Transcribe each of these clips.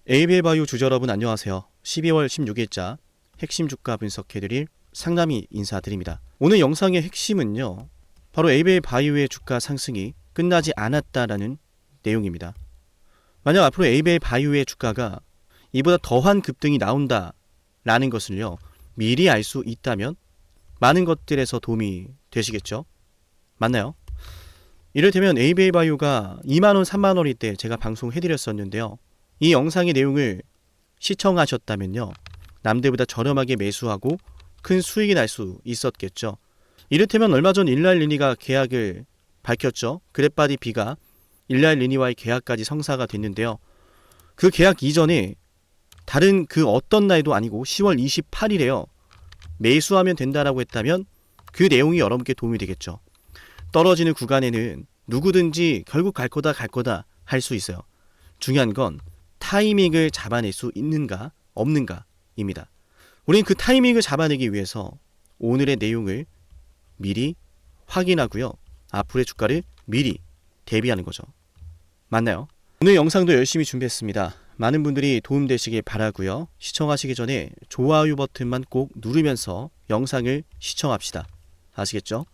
ABL바이오 주주 여러분 안녕하세요. 12월 16일자 핵심 주가 분석해드릴 상남이 인사드립니다. 오늘 영상의 핵심은요, 바로 ABL바이오의 주가 상승이 끝나지 않았다라는 내용입니다. 만약 앞으로 ABL바이오의 주가가 이보다 더한 급등이 나온다라는 것을요, 미리 알 수 있다면 많은 것들에서 도움이 되시겠죠? 맞나요? 이를테면 ABL바이오가 2만원, 3만원일 때 제가 방송해드렸었는데요. 이 영상의 내용을 시청하셨다면요, 남들보다 저렴하게 매수하고 큰 수익이 날 수 있었겠죠. 이를테면 얼마 전 일라일리니가 계약을 밝혔죠. 그랩바디 B가 일라일리니와의 계약까지 성사가 됐는데요. 그 계약 이전에 다른 그 어떤 날도 아니고 10월 28일에요. 매수하면 된다라고 했다면 그 내용이 여러분께 도움이 되겠죠. 떨어지는 구간에는 누구든지 결국 갈 거다 할 수 있어요. 중요한 건 타이밍을 잡아낼 수 있는가 없는가입니다. 우린 그 타이밍을 잡아내기 위해서 오늘의 내용을 미리 확인하고요, 앞으로의 주가를 미리 대비하는 거죠. 맞나요? 오늘 영상도 열심히 준비했습니다. 많은 분들이 도움되시길 바라고요. 시청하시기 전에 좋아요 버튼만 꼭 누르면서 영상을 시청합시다. 아시겠죠?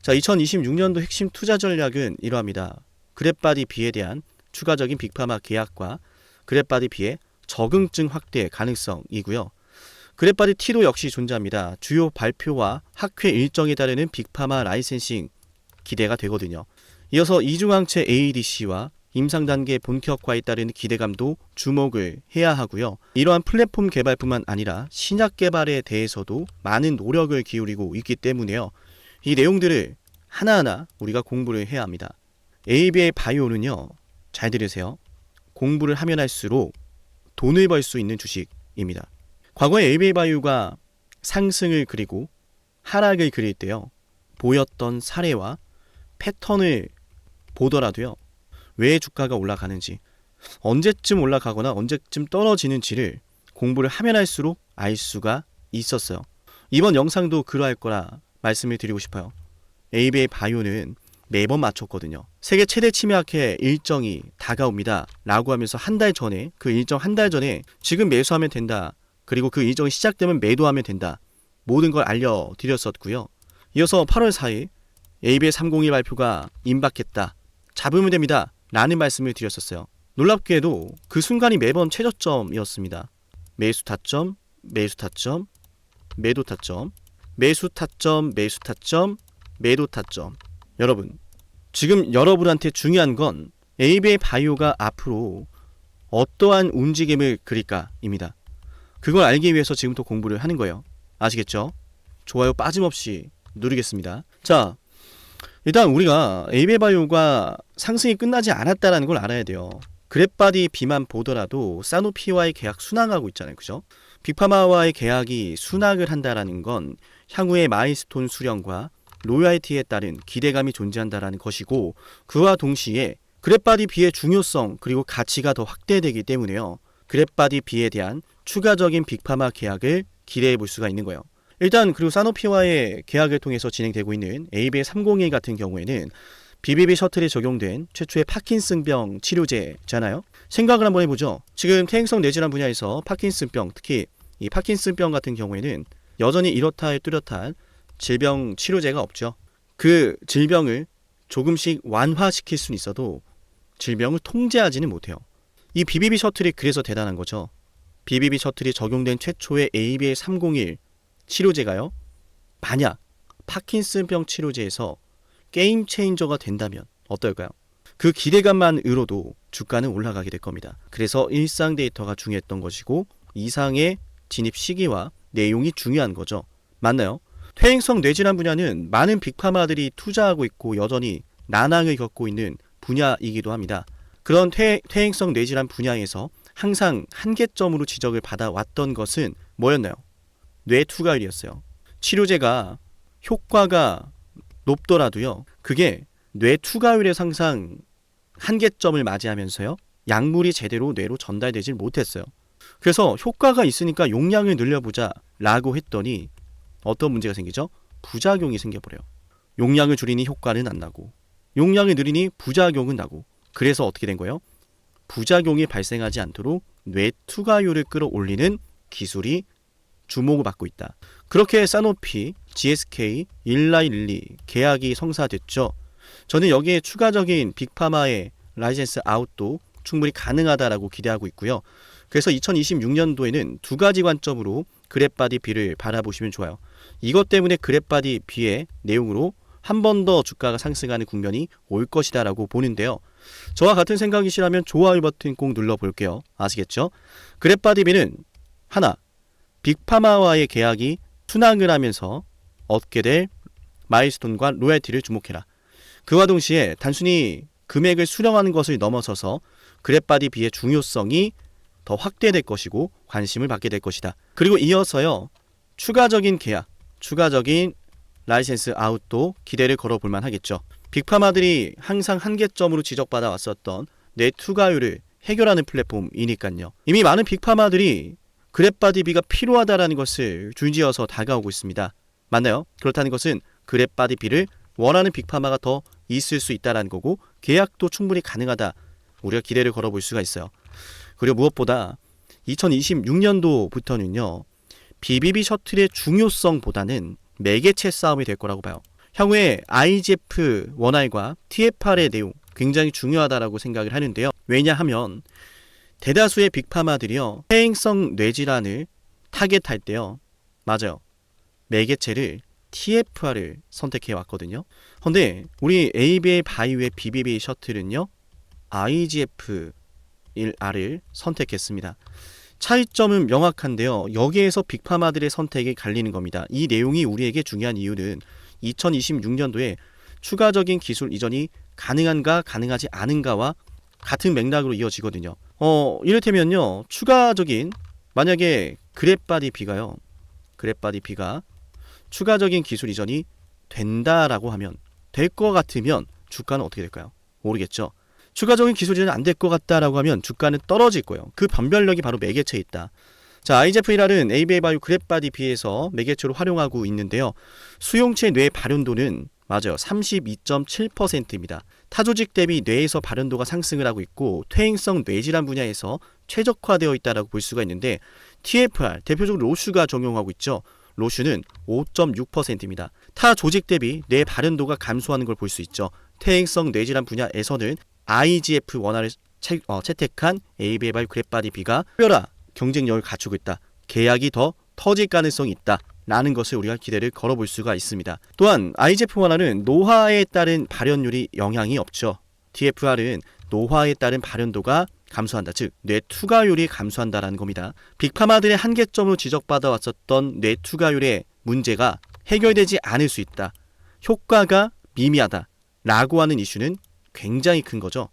자, 2026년도 핵심 투자 전략은 이러합니다. 그랩바디 B에 대한 추가적인 빅파마 계약과 그랩바디 B의 적응증 확대 가능성이고요. 그랩바디 T도 역시 존재합니다. 주요 발표와 학회 일정에 따르는 빅파마 라이센싱 기대가 되거든요. 이어서 이중항체 ADC와 임상 단계 본격화에 따르는 기대감도 주목을 해야 하고요. 이러한 플랫폼 개발뿐만 아니라 신약 개발에 대해서도 많은 노력을 기울이고 있기 때문에요. 이 내용들을 하나하나 우리가 공부를 해야 합니다. ABL바이오는요, 잘 들으세요. 공부를 하면 할수록 돈을 벌 수 있는 주식입니다. 과거에 ABL바이오가 상승을 그리고 하락을 그릴 때요, 보였던 사례와 패턴을 보더라도요, 왜 주가가 올라가는지, 언제쯤 올라가거나 언제쯤 떨어지는지를 공부를 하면 할수록 알 수가 있었어요. 이번 영상도 그러할 거라 말씀을 드리고 싶어요. ABL바이오는 매번 맞췄거든요. 세계 최대 치매학회 일정이 다가옵니다 라고 하면서 한 달 전에, 그 일정 한 달 전에 지금 매수하면 된다, 그리고 그 일정이 시작되면 매도하면 된다, 모든 걸 알려드렸었고요. 이어서 8월 4일 ABL301 발표가 임박했다, 잡으면 됩니다 라는 말씀을 드렸었어요. 놀랍게도 그 순간이 매번 최저점이었습니다. 매수 타점, 매수 타점, 매도 타점, 매수 타점, 매수 타점, 매도 타점. 여러분, 지금 여러분한테 중요한 건 ABL바이오가 앞으로 어떠한 움직임을 그릴까입니다. 그걸 알기 위해서 지금부터 공부를 하는 거예요. 아시겠죠? 좋아요 빠짐없이 누르겠습니다. 자, 일단 우리가 ABL바이오가 상승이 끝나지 않았다는 걸 알아야 돼요. 그랩바디 B만 보더라도 사노피와의 계약 순항하고 있잖아요. 그죠? 빅파마와의 계약이 순항을 한다는 건 향후의 마일스톤 수령과 로열티에 따른 기대감이 존재한다는 것이고, 그와 동시에 그랩바디 B의 중요성 그리고 가치가 더 확대되기 때문에요, 그랩바디 B에 대한 추가적인 빅파마 계약을 기대해 볼 수가 있는 거예요. 일단 그리고 사노피와의 계약을 통해서 진행되고 있는 ABL301 같은 경우에는 BBB 셔틀에 적용된 최초의 파킨슨병 치료제잖아요. 생각을 한번 해보죠. 지금 퇴행성 뇌질환 분야에서 파킨슨병, 특히 이 파킨슨병 같은 경우에는 여전히 이렇다 뚜렷한 질병 치료제가 없죠. 그 질병을 조금씩 완화시킬 수는 있어도 질병을 통제하지는 못해요. 이 BBB 셔틀이 그래서 대단한 거죠. BBB 셔틀이 적용된 최초의 ABL301 치료제가요, 만약 파킨슨병 치료제에서 게임 체인저가 된다면 어떨까요? 그 기대감만으로도 주가는 올라가게 될 겁니다. 그래서 일상 데이터가 중요했던 것이고, 이상의 진입 시기와 내용이 중요한 거죠. 맞나요? 퇴행성 뇌질환 분야는 많은 빅파마들이 투자하고 있고 여전히 난항을 겪고 있는 분야이기도 합니다. 그런 퇴행성 뇌질환 분야에서 항상 한계점으로 지적을 받아왔던 것은 뭐였나요? 뇌 투과율이었어요. 치료제가 효과가 높더라도요, 그게 뇌 투과율에서 항상 한계점을 맞이하면서요, 약물이 제대로 뇌로 전달되질 못했어요. 그래서 효과가 있으니까 용량을 늘려보자 라고 했더니 어떤 문제가 생기죠? 부작용이 생겨버려요. 용량을 줄이니 효과는 안 나고, 용량을 늘리니 부작용은 나고, 그래서 어떻게 된 거예요? 부작용이 발생하지 않도록 뇌 투과율을 끌어올리는 기술이 주목을 받고 있다. 그렇게 사노피, GSK, 일라일리 계약이 성사됐죠. 저는 여기에 추가적인 빅파마의 라이센스 아웃도 충분히 가능하다라고 기대하고 있고요. 그래서 2026년도에는 두 가지 관점으로 그랩바디 B를 바라보시면 좋아요. 이것 때문에 그랩바디 B의 내용으로 한 번 더 주가가 상승하는 국면이 올 것이다 라고 보는데요. 저와 같은 생각이시라면 좋아요 버튼 꼭 눌러볼게요. 아시겠죠? 그랩바디 B는 하나, 빅파마와의 계약이 순항을 하면서 얻게 될 마일스톤과 로열티를 주목해라. 그와 동시에 단순히 금액을 수령하는 것을 넘어서서 그랩바디 B의 중요성이 더 확대될 것이고 관심을 받게 될 것이다. 그리고 이어서요, 추가적인 계약, 추가적인 라이센스 아웃도 기대를 걸어볼 만하겠죠. 빅파마들이 항상 한계점으로 지적받아 왔었던 뇌 투과율을 해결하는 플랫폼이니까요. 이미 많은 빅파마들이 그랩바디 B가 필요하다라는 것을 줄지어서 다가오고 있습니다. 맞나요? 그렇다는 것은 그랩바디 B를 원하는 빅파마가 더 있을 수 있다는 거고 계약도 충분히 가능하다. 우리가 기대를 걸어볼 수가 있어요. 그리고 무엇보다 2026년도부터는요. BBB 셔틀의 중요성보다는 매개체 싸움이 될 거라고 봐요. 향후에 IGF-1R과 TFR의 내용 굉장히 중요하다라고 생각을 하는데요. 왜냐하면 대다수의 빅파마들이요. 퇴행성 뇌질환을 타겟할 때요. 맞아요. 매개체를 TFR을 선택해 왔거든요. 그런데 우리 ABA 바이오의 BBB 셔틀은요. IGF-1R을 선택했습니다. 차이점은 명확한데요. 여기에서 빅파마들의 선택이 갈리는 겁니다. 이 내용이 우리에게 중요한 이유는 2026년도에 추가적인 기술 이전이 가능한가 가능하지 않은가와 같은 맥락으로 이어지거든요. 이를테면요. 추가적인 만약에 그랩바디 B가 추가적인 기술 이전이 된다라고 하면 될 것 같으면 주가는 어떻게 될까요? 모르겠죠. 추가적인 기술 이전이 안 될 것 같다라고 하면 주가는 떨어질 거예요. 그 변별력이 바로 매개체에 있다. 자, IGF-1R은 ABA 바이오 그랩바디 B에서 매개체로 활용하고 있는데요. 수용체 뇌 발현도는 맞아요. 32.7%입니다. 타조직 대비 뇌에서 발현도가 상승을 하고 있고 퇴행성 뇌질환 분야에서 최적화되어 있다고 볼 수가 있는데 TFR, 대표적으로 로슈가 적용하고 있죠. 로슈는 5.6%입니다. 타 조직 대비 뇌 발현도가 감소하는 걸 볼 수 있죠. 퇴행성 뇌질환 분야에서는 IGF-1R을 채택한 ABA 바이오 그랩바디 B가 특별한 경쟁력을 갖추고 있다. 계약이 더 터질 가능성이 있다. 라는 것을 우리가 기대를 걸어볼 수가 있습니다. 또한 IGF-1R은 노화에 따른 발현율이 영향이 없죠. TFR은 노화에 따른 발현도가 감소한다. 즉 뇌 투과율이 감소한다라는 겁니다. 빅파마들의 한계점으로 지적받아 왔었던 뇌 투과율의 문제가 해결되지 않을 수 있다. 효과가 미미하다. 라고 하는 이슈는 굉장히 큰 거죠.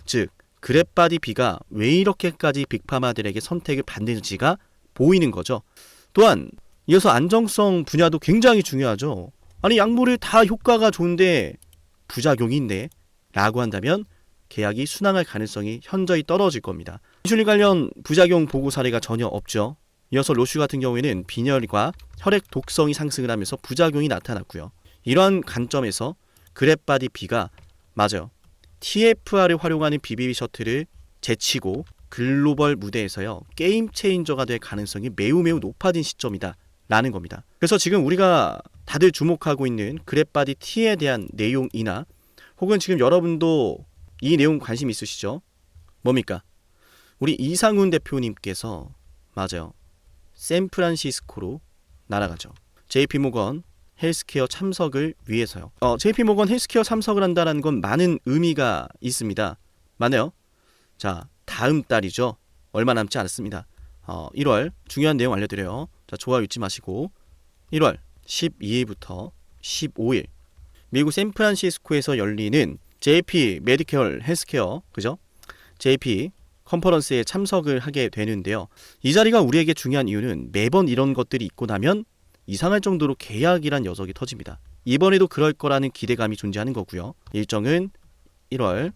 즉 그랩바디 B가 왜 이렇게까지 빅파마들에게 선택을 받는지가 보이는 거죠. 또한 이어서 안정성 분야도 굉장히 중요하죠. 아니 약물을 다 효과가 좋은데 부작용이 있네 라고 한다면 계약이 순항할 가능성이 현저히 떨어질 겁니다. 인슐린 관련 부작용 보고 사례가 전혀 없죠. 이어서 로슈 같은 경우에는 빈혈과 혈액 독성이 상승을 하면서 부작용이 나타났고요. 이러한 관점에서 그랩바디 B가 맞아요. TFR을 활용하는 BBB 셔틀을 제치고 글로벌 무대에서요. 게임 체인저가 될 가능성이 매우 높아진 시점이다. 라는 겁니다. 그래서 지금 우리가 다들 주목하고 있는 그랩바디 T에 대한 내용이나 혹은 지금 여러분도 이 내용 관심 있으시죠? 뭡니까? 우리 이상훈 대표님께서 맞아요. 샌프란시스코로 날아가죠. JP모건 헬스케어 참석을 위해서요. JP모건 헬스케어 참석을 한다는 건 많은 의미가 있습니다. 맞나요? 자, 다음 달이죠. 얼마 남지 않았습니다. 1월 중요한 내용 알려드려요. 자, 좋아요 잊지 마시고 1월 12일부터 15일 미국 샌프란시스코에서 열리는 JP 메디컬 헬스케어 그죠? JP 컨퍼런스에 참석을 하게 되는데요. 이 자리가 우리에게 중요한 이유는 매번 이런 것들이 있고 나면 이상할 정도로 계약이란 녀석이 터집니다. 이번에도 그럴 거라는 기대감이 존재하는 거고요. 일정은 1월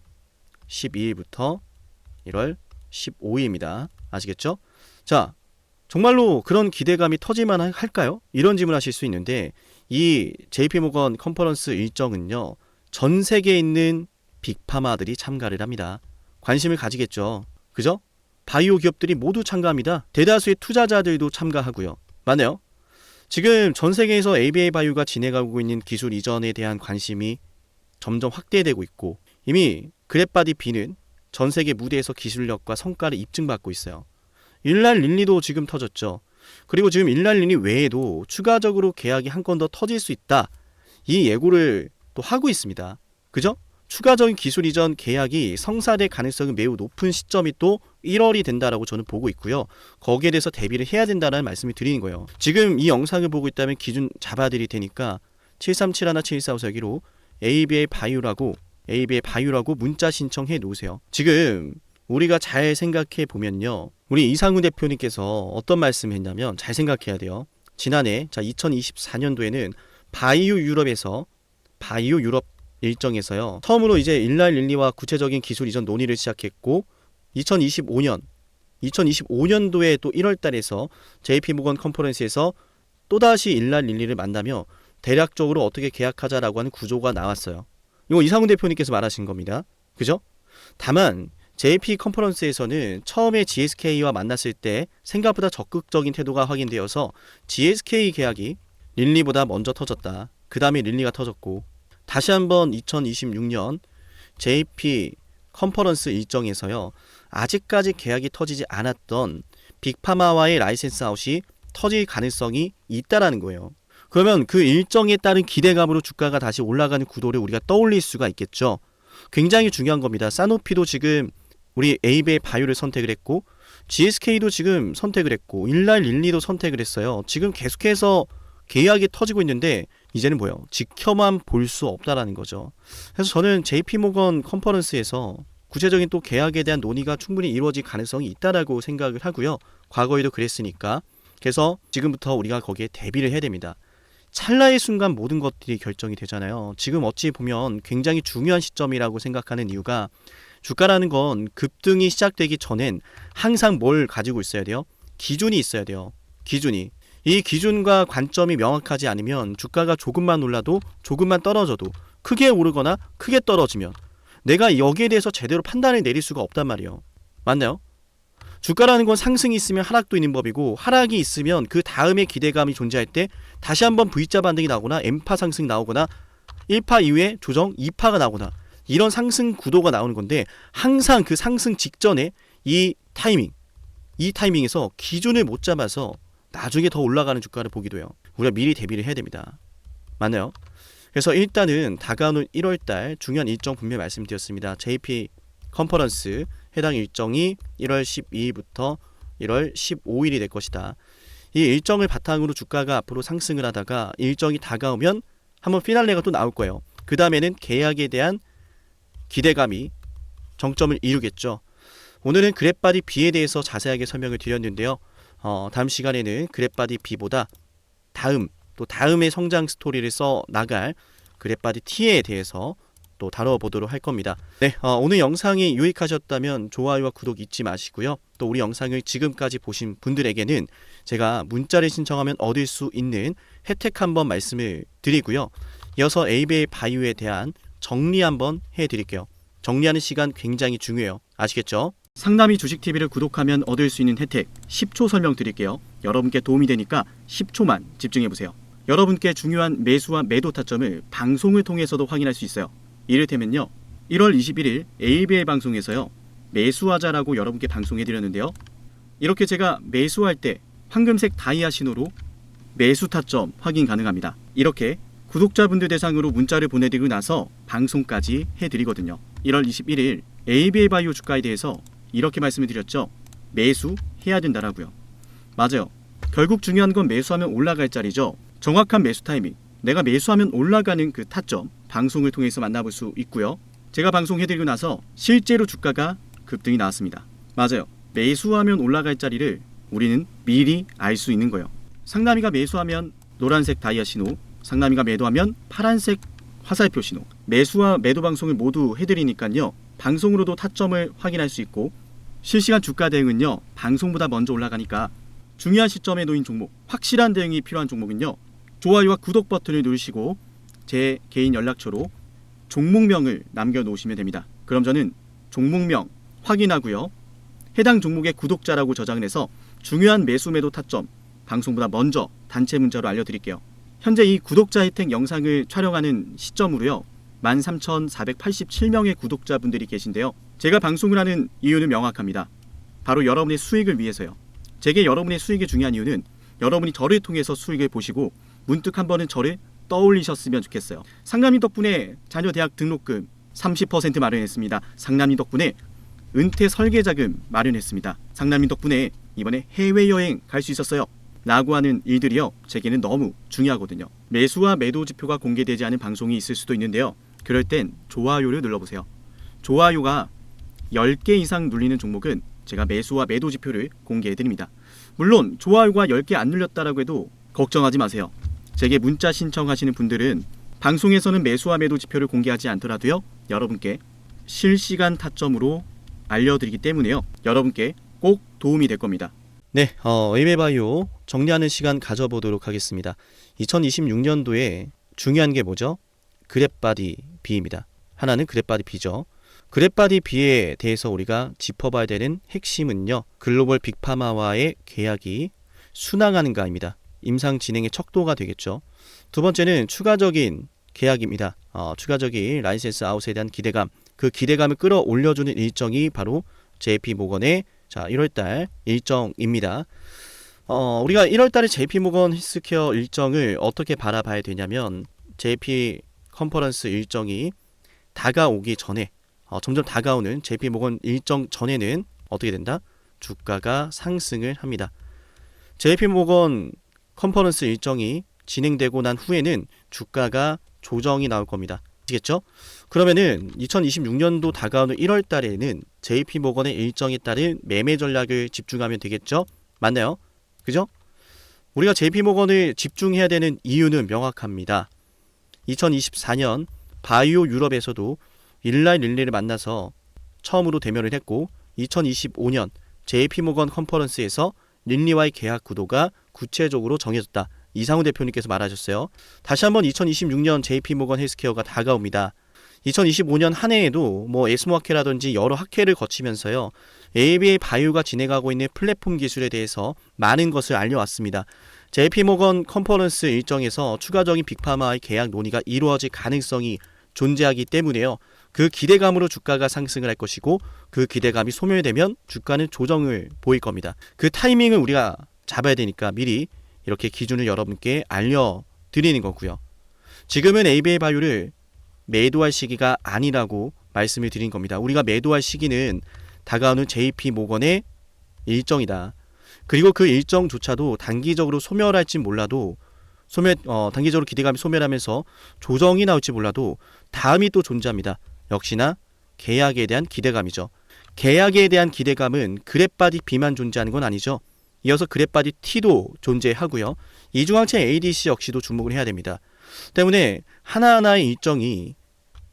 12일부터 1월 15일입니다. 아시겠죠? 자, 정말로 그런 기대감이 터질만 할까요? 이런 질문 하실 수 있는데 이 JP모건 컨퍼런스 일정은요. 전 세계에 있는 빅파마들이 참가를 합니다. 관심을 가지겠죠. 그죠? 바이오 기업들이 모두 참가합니다. 대다수의 투자자들도 참가하고요. 맞네요. 지금 전 세계에서 ABA 바이오가 진행하고 있는 기술 이전에 대한 관심이 점점 확대되고 있고 이미 그랩바디 B는 전 세계 무대에서 기술력과 성과를 입증받고 있어요. 일날 릴리도 지금 터졌죠. 그리고 지금 일날 릴리 외에도 추가적으로 계약이 한 건 더 터질 수 있다. 이 예고를 또 하고 있습니다. 그죠? 추가적인 기술 이전 계약이 성사될 가능성이 매우 높은 시점이 또 1월이 된다라고 저는 보고 있고요. 거기에 대해서 대비를 해야 된다는 말씀을 드리는 거예요. 지금 이 영상을 보고 있다면 기준 잡아드릴 테니까 7371-7454기로 ABA 바이오라고 문자 신청해 놓으세요. 지금 우리가 잘 생각해 보면요. 우리 이상훈 대표님께서 어떤 말씀을 했냐면 잘 생각해야 돼요. 지난해 2024년도에는 바이오 유럽 일정에서요. 처음으로 이제 일날 릴리와 구체적인 기술 이전 논의를 시작했고 2025년도에 또 1월 달에서 JP모건 컨퍼런스에서 또다시 일날 릴리를 만나며 대략적으로 어떻게 계약하자라고 하는 구조가 나왔어요. 이거 이상훈 대표님께서 말하신 겁니다. 그죠? 다만 JP 컨퍼런스에서는 처음에 GSK와 만났을 때 생각보다 적극적인 태도가 확인되어서 GSK 계약이 릴리보다 먼저 터졌다. 그 다음에 릴리가 터졌고 다시 한번 2026년 JP 컨퍼런스 일정에서요. 아직까지 계약이 터지지 않았던 빅파마와의 라이센스 아웃이 터질 가능성이 있다라는 거예요. 그러면 그 일정에 따른 기대감으로 주가가 다시 올라가는 구도를 우리가 떠올릴 수가 있겠죠. 굉장히 중요한 겁니다. 사노피도 지금 우리 ABA 바이오를 선택을 했고 GSK도 지금 선택을 했고 일날 릴리도 선택을 했어요. 지금 계속해서 계약이 터지고 있는데 이제는 뭐예요? 지켜만 볼 수 없다라는 거죠. 그래서 저는 JP모건 컨퍼런스에서 구체적인 또 계약에 대한 논의가 충분히 이루어질 가능성이 있다라고 생각을 하고요. 과거에도 그랬으니까. 그래서 지금부터 우리가 거기에 대비를 해야 됩니다. 찰나의 순간 모든 것들이 결정이 되잖아요. 지금 어찌 보면 굉장히 중요한 시점이라고 생각하는 이유가 주가라는 건 급등이 시작되기 전엔 항상 뭘 가지고 있어야 돼요? 기준이 있어야 돼요. 기준이. 이 기준과 관점이 명확하지 않으면 주가가 조금만 올라도 조금만 떨어져도 크게 오르거나 크게 떨어지면 내가 여기에 대해서 제대로 판단을 내릴 수가 없단 말이에요. 맞나요? 주가라는 건 상승이 있으면 하락도 있는 법이고 하락이 있으면 그 다음에 기대감이 존재할 때 다시 한번 V자 반등이 나오거나 M파 상승이 나오거나 1파 이후에 조정 2파가 나오거나 이런 상승 구도가 나오는 건데 항상 그 상승 직전에 이 타이밍에서 기준을 못 잡아서 나중에 더 올라가는 주가를 보기도 해요. 우리가 미리 대비를 해야 됩니다. 맞나요? 그래서 일단은 다가오는 1월달 중요한 일정 분명히 말씀드렸습니다. JP 컨퍼런스 해당 일정이 1월 12일부터 1월 15일이 될 것이다. 이 일정을 바탕으로 주가가 앞으로 상승을 하다가 일정이 다가오면 한번 피날레가 또 나올 거예요. 그 다음에는 계약에 대한 기대감이 정점을 이루겠죠. 오늘은 그랩바디 B에 대해서 자세하게 설명을 드렸는데요. 다음 시간에는 그랩바디 B보다 다음의 성장 스토리를 써 나갈 그랩바디 T에 대해서 또 다뤄보도록 할 겁니다. 네, 오늘 영상이 유익하셨다면 좋아요와 구독 잊지 마시고요. 또 우리 영상을 지금까지 보신 분들에게는 제가 문자를 신청하면 얻을 수 있는 혜택 한번 말씀을 드리고요. 이어서 ABA 바이오에 대한 정리 한번 해드릴게요. 정리하는 시간 굉장히 중요해요. 아시겠죠? 상남이 주식TV를 구독하면 얻을 수 있는 혜택 10초 설명드릴게요. 여러분께 도움이 되니까 10초만 집중해보세요. 여러분께 중요한 매수와 매도 타점을 방송을 통해서도 확인할 수 있어요. 이를테면요. 1월 21일 ABA 방송에서요. 매수하자라고 여러분께 방송해드렸는데요. 이렇게 제가 매수할 때 황금색 다이아 신호로 매수 타점 확인 가능합니다. 이렇게 구독자분들 대상으로 문자를 보내드리고 나서 방송까지 해드리거든요. 1월 21일 ABA 바이오 주가에 대해서 이렇게 말씀을 드렸죠. 매수해야 된다라고요. 맞아요. 결국 중요한 건 매수하면 올라갈 자리죠. 정확한 매수 타이밍, 내가 매수하면 올라가는 그 타점 방송을 통해서 만나볼 수 있고요. 제가 방송해드리고 나서 실제로 주가가 급등이 나왔습니다. 맞아요. 매수하면 올라갈 자리를 우리는 미리 알 수 있는 거예요. 상남이가 매수하면 노란색 다이아 신호, 상남이가 매도하면 파란색 화살표 신호. 매수와 매도 방송을 모두 해드리니까요. 방송으로도 타점을 확인할 수 있고 실시간 주가 대응은요. 방송보다 먼저 올라가니까 중요한 시점에 놓인 종목, 확실한 대응이 필요한 종목은요. 좋아요와 구독 버튼을 누르시고 제 개인 연락처로 종목명을 남겨놓으시면 됩니다. 그럼 저는 종목명 확인하고요. 해당 종목의 구독자라고 저장을 해서 중요한 매수 매도 타점 방송보다 먼저 단체 문자로 알려드릴게요. 현재 이 구독자 혜택 영상을 촬영하는 시점으로요. 13,487명의 구독자분들이 계신데요. 제가 방송을 하는 이유는 명확합니다. 바로 여러분의 수익을 위해서요. 제게 여러분의 수익이 중요한 이유는 여러분이 저를 통해서 수익을 보시고 문득 한 번은 저를 떠올리셨으면 좋겠어요. 상남님 덕분에 자녀 대학 등록금 30% 마련했습니다. 상남님 덕분에 은퇴 설계자금 마련했습니다. 상남님 덕분에 이번에 해외여행 갈 수 있었어요. 라고 하는 일들이요. 제게는 너무 중요하거든요. 매수와 매도 지표가 공개되지 않은 방송이 있을 수도 있는데요. 그럴 땐 좋아요를 눌러보세요. 좋아요가 10개 이상 눌리는 종목은 제가 매수와 매도 지표를 공개해드립니다. 물론 좋아요가 10개 안 눌렸다라고 해도 걱정하지 마세요. 제게 문자 신청하시는 분들은 방송에서는 매수와 매도 지표를 공개하지 않더라도요. 여러분께 실시간 타점으로 알려드리기 때문에요. 여러분께 꼭 도움이 될 겁니다. 네, 에이베바이오 정리하는 시간 가져보도록 하겠습니다. 2026년도에 중요한 게 뭐죠? 그랩바디 B입니다. 하나는 그랩바디 B죠. 그랩바디 B에 대해서 우리가 짚어봐야 되는 핵심은요. 글로벌 빅파마와의 계약이 순항하는가입니다. 임상 진행의 척도가 되겠죠. 두 번째는 추가적인 계약입니다. 추가적인 라이센스 아웃에 대한 기대감, 그 기대감을 끌어올려주는 일정이 바로 JP모건의 1월달 일정입니다. 우리가 1월달에 JP모건 헬스케어 일정을 어떻게 바라봐야 되냐면 JP 컨퍼런스 일정이 다가오기 전에 점점 다가오는 JP모건 일정 전에는 어떻게 된다? 주가가 상승을 합니다. JP모건 컨퍼런스 일정이 진행되고 난 후에는 주가가 조정이 나올 겁니다. 아시겠죠? 그러면은 2026년도 다가오는 1월 달에는 JP모건의 일정에 따른 매매 전략을 집중하면 되겠죠? 맞나요? 그죠? 우리가 JP모건을 집중해야 되는 이유는 명확합니다. 2024년 바이오 유럽에서도 일라이 릴리를 만나서 처음으로 대면을 했고 2025년 JP모건 컨퍼런스에서 릴리와의 계약 구도가 구체적으로 정해졌다. 이상우 대표님께서 말하셨어요. 다시 한번 2026년 JP모건 헬스케어가 다가옵니다. 2025년 한 해에도 에스모 학회라든지 여러 학회를 거치면서요. ABA 바이오가 진행하고 있는 플랫폼 기술에 대해서 많은 것을 알려왔습니다. JP모건 컨퍼런스 일정에서 추가적인 빅파마의 계약 논의가 이루어질 가능성이 존재하기 때문에요. 그 기대감으로 주가가 상승을 할 것이고 그 기대감이 소멸되면 주가는 조정을 보일 겁니다. 그 타이밍을 우리가 잡아야 되니까 미리 이렇게 기준을 여러분께 알려드리는 거고요. 지금은 ABA 바이오를 매도할 시기가 아니라고 말씀을 드린 겁니다. 우리가 매도할 시기는 다가오는 JP모건의 일정이다. 그리고 그 일정조차도 단기적으로 소멸할지 몰라도 단기적으로 기대감이 소멸하면서 조정이 나올지 몰라도 다음이 또 존재합니다. 역시나 계약에 대한 기대감이죠. 계약에 대한 기대감은 그랩바디 B만 존재하는 건 아니죠. 이어서 그랩바디 T도 존재하고요. 이중항체 ADC 역시도 주목을 해야 됩니다. 때문에 하나하나의 일정이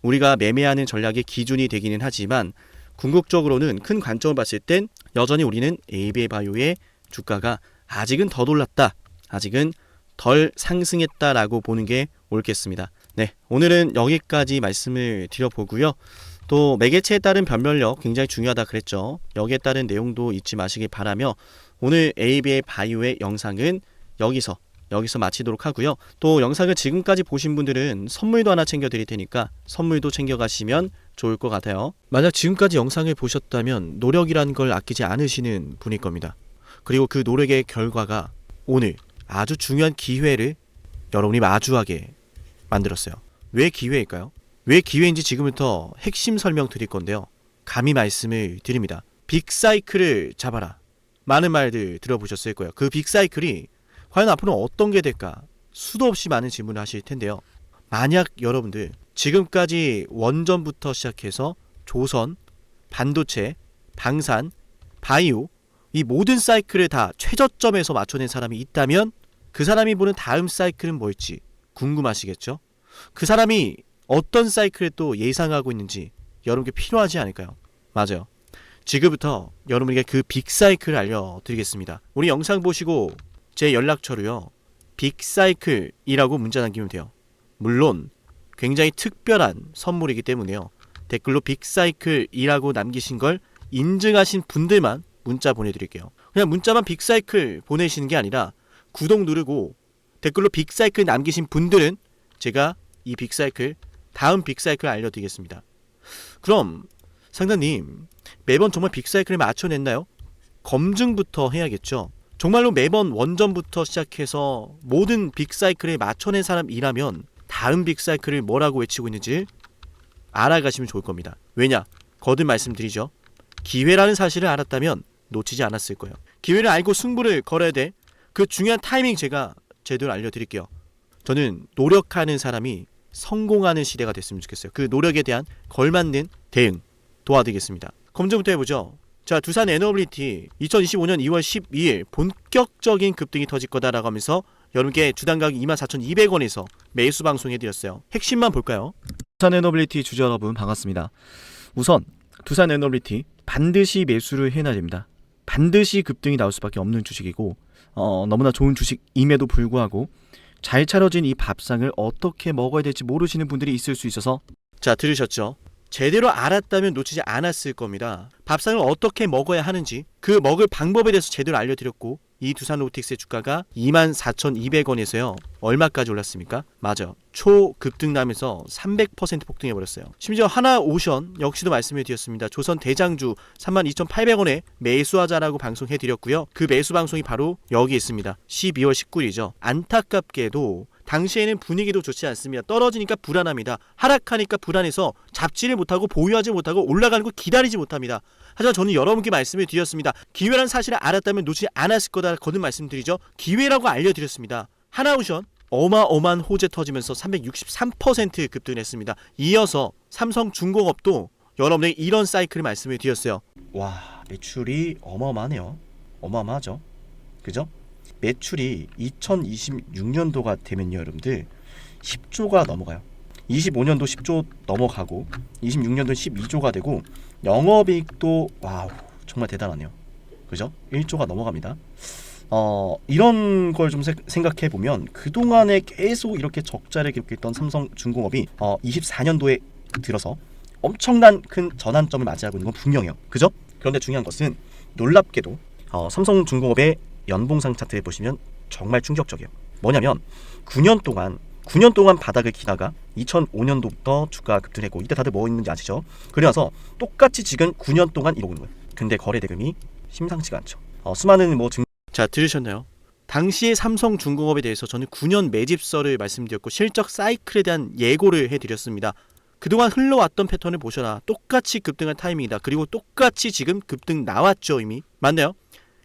우리가 매매하는 전략의 기준이 되기는 하지만 궁극적으로는 큰 관점을 봤을 땐 여전히 우리는 ABA 바이오의 주가가 아직은 더 올랐다. 아직은 덜 상승했다라고 보는 게 옳겠습니다. 네, 오늘은 여기까지 말씀을 드려보고요. 또 매개체에 따른 변별력 굉장히 중요하다 그랬죠. 여기에 따른 내용도 잊지 마시길 바라며 오늘 ABA 바이오의 영상은 여기서 마치도록 하고요. 또 영상을 지금까지 보신 분들은 선물도 하나 챙겨 드릴 테니까 선물도 챙겨 가시면 좋을 것 같아요. 만약 지금까지 영상을 보셨다면 노력이라는 걸 아끼지 않으시는 분일 겁니다. 그리고 그 노력의 결과가 오늘 아주 중요한 기회를 여러분이 마주하게 만들었어요. 왜 기회일까요? 왜 기회인지 지금부터 핵심 설명 드릴 건데요. 감히 말씀을 드립니다. 빅사이클을 잡아라. 많은 말들 들어보셨을 거예요. 그 빅사이클이 과연 앞으로 어떤 게 될까? 수도 없이 많은 질문을 하실 텐데요. 만약 여러분들 지금까지 원전부터 시작해서 조선, 반도체, 방산, 바이오 이 모든 사이클을 다 최저점에서 맞춰낸 사람이 있다면 그 사람이 보는 다음 사이클은 뭘지 궁금하시겠죠? 그 사람이 어떤 사이클을 또 예상하고 있는지 여러분께 필요하지 않을까요? 맞아요. 지금부터 여러분에게 그 빅사이클을 알려드리겠습니다. 우리 영상 보시고 제 연락처로요. 빅사이클이라고 문자 남기면 돼요. 물론 굉장히 특별한 선물이기 때문에요. 댓글로 빅사이클이라고 남기신 걸 인증하신 분들만 문자 보내드릴게요. 그냥 문자만 빅사이클 보내시는 게 아니라 구독 누르고 댓글로 빅사이클 남기신 분들은 제가 이 빅사이클 다음 빅사이클 알려드리겠습니다. 그럼 상담님, 매번 정말 빅사이클을 맞춰냈나요? 검증부터 해야겠죠. 정말로 매번 원전부터 시작해서 모든 빅사이클에 맞춰낸 사람이라면 다음 빅사이클을 뭐라고 외치고 있는지 알아가시면 좋을 겁니다. 왜냐? 거듭 말씀드리죠. 기회라는 사실을 알았다면 놓치지 않았을 거예요. 기회를 알고 승부를 걸어야 돼. 그 중요한 타이밍 제가 제대로 알려드릴게요. 저는 노력하는 사람이 성공하는 시대가 됐으면 좋겠어요. 그 노력에 대한 걸맞는 대응 도와드리겠습니다. 검증부터 해보죠. 자, 두산 에너빌리티 2025년 2월 12일 본격적인 급등이 터질 거다라고 하면서 여러분께 주당 가격 24,200원에서 매수 방송해드렸어요. 핵심만 볼까요? 두산 에너빌리티 주주 여러분 반갑습니다. 우선 두산 에너빌리티 반드시 매수를 해놔야 됩니다. 반드시 급등이 나올 수밖에 없는 주식이고 너무나 좋은 주식임에도 불구하고 잘 차려진 이 밥상을 어떻게 먹어야 될지 모르시는 분들이 있을 수 있어서 자, 들으셨죠? 제대로 알았다면 놓치지 않았을 겁니다. 밥상을 어떻게 먹어야 하는지 그 먹을 방법에 대해서 제대로 알려드렸고 이 두산 로보틱스의 주가가 24,200원에서요. 얼마까지 올랐습니까? 맞아. 초급등 나면서 300% 폭등해버렸어요. 심지어 하나오션 역시도 말씀해드렸습니다. 조선 대장주 32,800원에 매수하자라고 방송해드렸고요. 그 매수 방송이 바로 여기 있습니다. 12월 19일이죠. 안타깝게도 당시에는 분위기도 좋지 않습니다. 떨어지니까 불안합니다. 하락하니까 불안해서 잡지를 못하고 보유하지 못하고 올라가는 거 기다리지 못합니다. 하지만 저는 여러분께 말씀을 드렸습니다. 기회란 사실을 알았다면 놓치지 않았을 거다 거듭 말씀드리죠. 기회라고 알려드렸습니다. 하나오션 어마어마한 호재 터지면서 363% 급등했습니다. 이어서 삼성중공업도 여러분에게 이런 사이클을 말씀을 드렸어요. 와, 매출이 어마어마하네요. 어마어마하죠. 그죠? 매출이 2026년도가 되면요 여러분들 10조가 넘어가요. 25년도 10조 넘어가고 26년도 12조가 되고 영업이익도 와우 정말 대단하네요. 그죠? 1조가 넘어갑니다. 이런 걸 좀 생각해 보면 그동안에 계속 이렇게 적자를 기록했던 삼성중공업이 24년도에 들어서 엄청난 큰 전환점을 맞이하고 있는 건 분명해요. 그죠? 그런데 중요한 것은 놀랍게도 삼성중공업의 연봉상 차트에 보시면 정말 충격적이에요. 뭐냐면 9년 동안 바닥을 기다가 2005년도부터 주가가 급등했고 이때 다들 뭐 있는지 아시죠? 그래서 똑같이 지금 9년 동안 이러고 있는 거예요. 근데 거래 대금이 심상치가 않죠. 수많은 자, 들으셨나요? 당시의 삼성중공업에 대해서 저는 9년 매집설을 말씀드렸고 실적 사이클에 대한 예고를 해드렸습니다. 그동안 흘러왔던 패턴을 보셔라. 똑같이 급등한 타이밍이다. 그리고 똑같이 지금 급등 나왔죠 이미. 맞나요?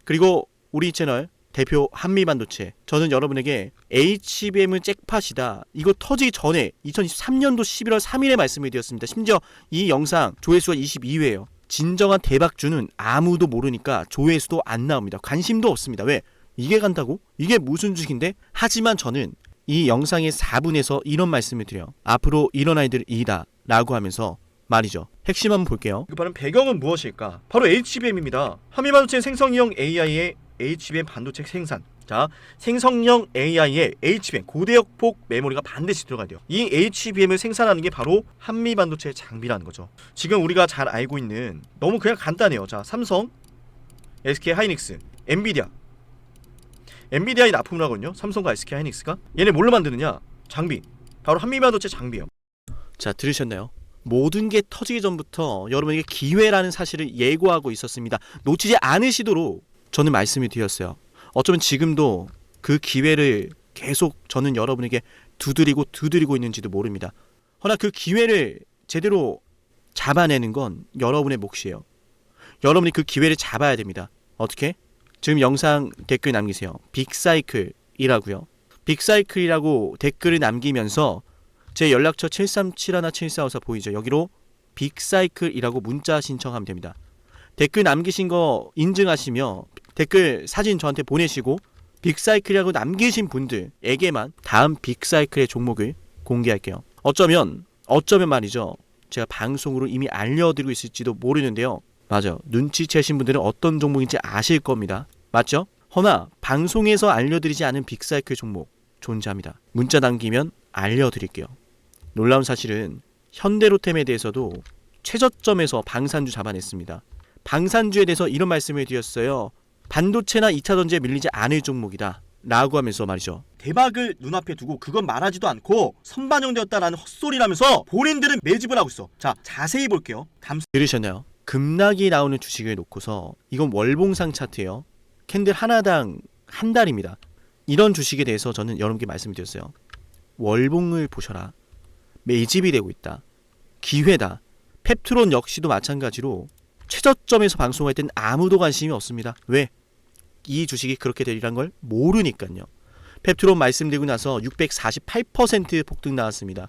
그리고 우리 채널 대표 한미반도체, 저는 여러분에게 HBM은 잭팟이다. 이거 터지기 전에 2023년도 11월 3일에 말씀을 드렸습니다. 심지어 이 영상 조회수가 22회예요. 진정한 대박주는 아무도 모르니까 조회수도 안 나옵니다. 관심도 없습니다. 왜? 이게 간다고? 이게 무슨 주식인데? 하지만 저는 이 영상의 4분에서 이런 말씀을 드려요. 앞으로 이런 아이들 이다 라고 하면서 말이죠. 핵심 한번 볼게요. 그 바로 배경은 무엇일까? 바로 HBM입니다. 한미반도체 생성형 AI의 HBM 반도체 생산. 자, 생성형 AI의 HBM 고대역폭 메모리가 반드시 들어가야 돼요. 이 HBM을 생산하는 게 바로 한미반도체 장비라는 거죠. 지금 우리가 잘 알고 있는 너무 그냥 간단해요. 자, 삼성, SK하이닉스, 엔비디아의 납품을 하거든요. 삼성과 SK하이닉스가. 얘네 뭘로 만드느냐? 장비. 바로 한미반도체 장비예요. 자, 들으셨나요? 모든 게 터지기 전부터 여러분에게 기회라는 사실을 예고하고 있었습니다. 놓치지 않으시도록 저는 말씀을 드렸어요. 어쩌면 지금도 그 기회를 계속 저는 여러분에게 두드리고 있는지도 모릅니다. 허나 그 기회를 제대로 잡아내는 건 여러분의 몫이에요. 여러분이 그 기회를 잡아야 됩니다. 어떻게? 지금 영상 댓글 남기세요. 빅사이클이라고요. 빅사이클이라고 댓글을 남기면서 제 연락처 737-7454 보이죠? 여기로 빅사이클이라고 문자 신청하면 됩니다. 댓글 남기신 거 인증하시며 댓글 사진 저한테 보내시고 빅사이클이라고 남기신 분들에게만 다음 빅사이클의 종목을 공개할게요. 어쩌면 말이죠. 제가 방송으로 이미 알려드리고 있을지도 모르는데요. 맞아요. 눈치채신 분들은 어떤 종목인지 아실 겁니다. 맞죠? 허나 방송에서 알려드리지 않은 빅사이클 종목 존재합니다. 문자 남기면 알려드릴게요. 놀라운 사실은 현대로템에 대해서도 최저점에서 방산주 잡아냈습니다. 방산주에 대해서 이런 말씀을 드렸어요. 반도체나 2차 전지에 밀리지 않을 종목이다 라고 하면서 말이죠. 대박을 눈앞에 두고 그건 말하지도 않고 선반영되었다라는 헛소리라면서 본인들은 매집을 하고 있어. 자, 자세히 볼게요. 들으셨나요? 급락이 나오는 주식을 놓고서 이건 월봉상 차트예요. 캔들 하나당 한 달입니다. 이런 주식에 대해서 저는 여러분께 말씀드렸어요. 월봉을 보셔라. 매집이 되고 있다. 기회다. 펩트론 역시도 마찬가지로 최저점에서 방송할 땐 아무도 관심이 없습니다. 왜? 이 주식이 그렇게 되리란 걸 모르니까요. 펩트론 말씀드리고 나서 648% 폭등 나왔습니다.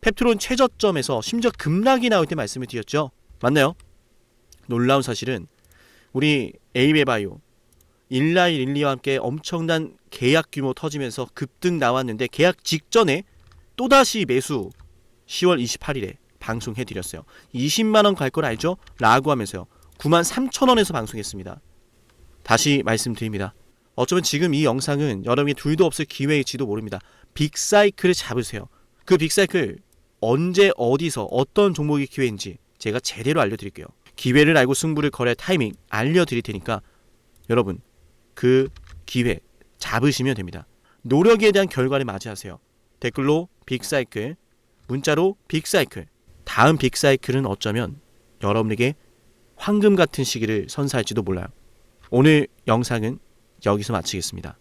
펩트론 최저점에서 심지어 급락이 나올 때 말씀을 드렸죠. 맞나요? 놀라운 사실은 우리 에이베바이오 일라이 릴리와 함께 엄청난 계약 규모 터지면서 급등 나왔는데 계약 직전에 또다시 매수 10월 28일에 방송해드렸어요. 20만원 갈 걸 알죠? 라고 하면서요. 93,000원에서 방송했습니다. 다시 말씀드립니다. 어쩌면 지금 이 영상은 여러분이 둘도 없을 기회일지도 모릅니다. 빅사이클을 잡으세요. 그 빅사이클 언제 어디서 어떤 종목이 기회인지 제가 제대로 알려드릴게요. 기회를 알고 승부를 걸을 타이밍 알려드릴 테니까 여러분 그 기회 잡으시면 됩니다. 노력에 대한 결과를 맞이하세요. 댓글로 빅사이클, 문자로 빅사이클. 다음 빅사이클은 어쩌면 여러분에게 황금 같은 시기를 선사할지도 몰라요. 오늘 영상은 여기서 마치겠습니다.